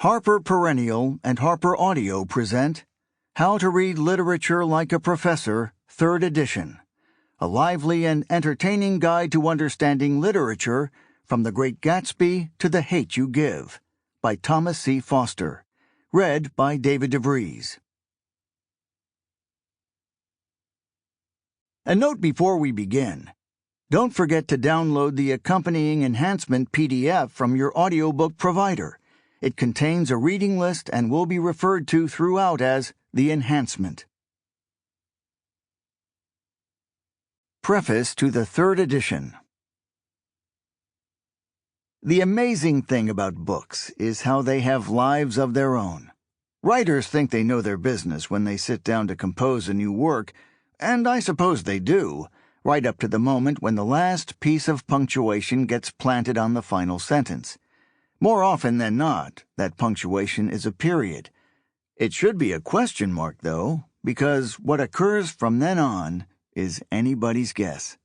Harper Perennial and HarperAudio present How to Read Literature Like a Professor, 3rd edition, a lively and entertaining guide to understanding literature from The Great Gatsby to The Hate You Give, by Thomas C. Foster, read by David Vries. A note before we begin. Don't forget to download the accompanying enhancement PDF from your audiobook provider. It contains a reading list and will be referred to throughout as the enhancement. Preface to the 3rd edition. The amazing thing about books is how they have lives of their own. Writers think they know their business when they sit down to compose a new work, and I suppose they do, right up to the moment when the last piece of punctuation gets planted on the final sentence. More often than not, that punctuation is a period. It should be a question mark, though, because what occurs from then on is anybody's guess.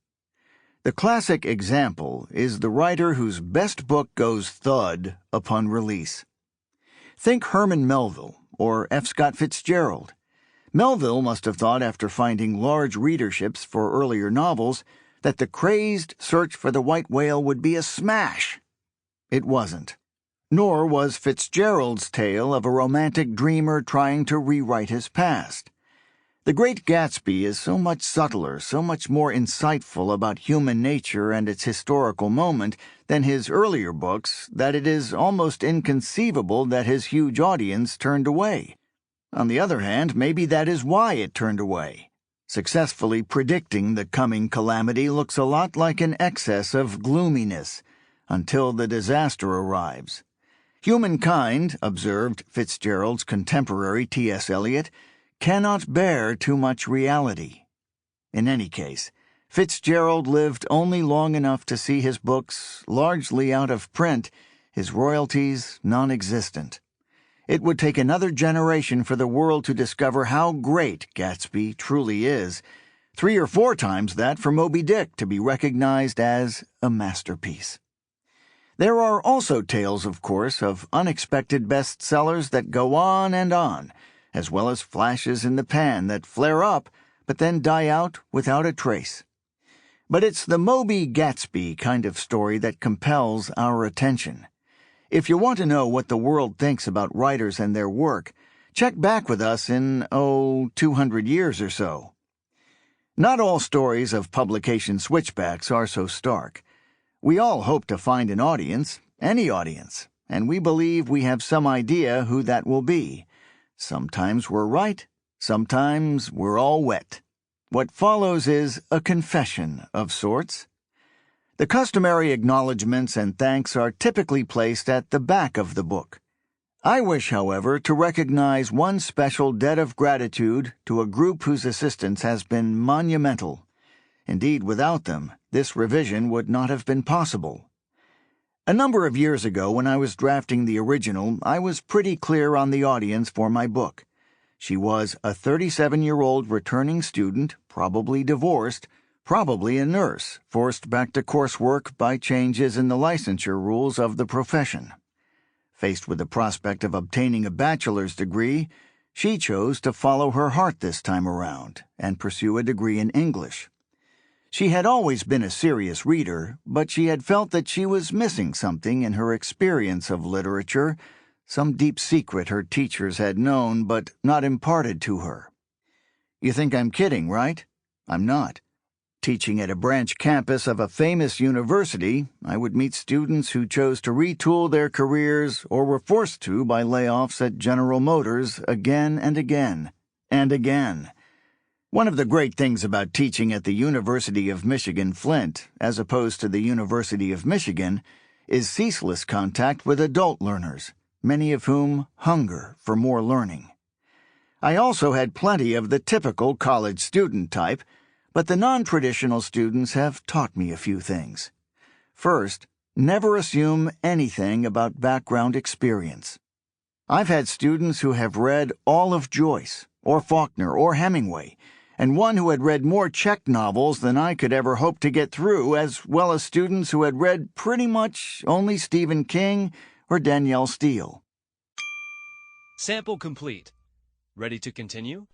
The classic example is the writer whose best book goes thud upon release. Think Herman Melville or F. Scott Fitzgerald. Melville must have thought after finding large readerships for earlier novels that The Crazed Search for the White Whale would be a smash. It wasn't. Nor was Fitzgerald's tale of a romantic dreamer trying to rewrite his past. The Great Gatsby is so much subtler, so much more insightful about human nature and its historical moment than his earlier books that it is almost inconceivable that his huge audience turned away. On the other hand, maybe that is why it turned away. Successfully predicting the coming calamity looks a lot like an excess of gloominess, until the disaster arrives. Humankind, observed Fitzgerald's contemporary T.S. Eliot, cannot bear too much reality. In any case, Fitzgerald lived only long enough to see his books largely out of print, his royalties non-existent. It would take another generation for the world to discover how great Gatsby truly is, 3 or 4 times that for Moby Dick to be recognized as a masterpiece. There are also tales, of course, of unexpected bestsellers that go on, as well as flashes in the pan that flare up but then die out without a trace. But it's the Moby Gatsby kind of story that compels our attention. If you want to know what the world thinks about writers and their work, check back with us in, 200 years or so. Not all stories of publication switchbacks are so stark. We all hope to find an audience, any audience, and we believe we have some idea who that will be. Sometimes we're right, sometimes we're all wet. What follows is a confession of sorts. The customary acknowledgments and thanks are typically placed at the back of the book. I wish, however, to recognize one special debt of gratitude to a group whose assistance has been monumental. Indeed, without them, this revision would not have been possible. A number of years ago, when I was drafting the original, I was pretty clear on the audience for my book. She was a 37-year-old returning student, probably divorced, probably a nurse, forced back to coursework by changes in the licensure rules of the profession. Faced with the prospect of obtaining a bachelor's degree, she chose to follow her heart this time around and pursue a degree in English. She had always been a serious reader, but she had felt that she was missing something in her experience of literature, some deep secret her teachers had known but not imparted to her. You think I'm kidding, right? I'm not. Teaching at a branch campus of a famous university, I would meet students who chose to retool their careers or were forced to by layoffs at General Motors again and again and again. One of the great things about teaching at the University of Michigan-Flint, as opposed to the University of Michigan, is ceaseless contact with adult learners, many of whom hunger for more learning. I also had plenty of the typical college student type, but the non-traditional students have taught me a few things. First, never assume anything about background experience. I've had students who have read all of Joyce, or Faulkner, or Hemingway, and one who had read more Czech novels than I could ever hope to get through, as well as students who had read pretty much only Stephen King or Danielle Steele. Sample complete. Ready to continue?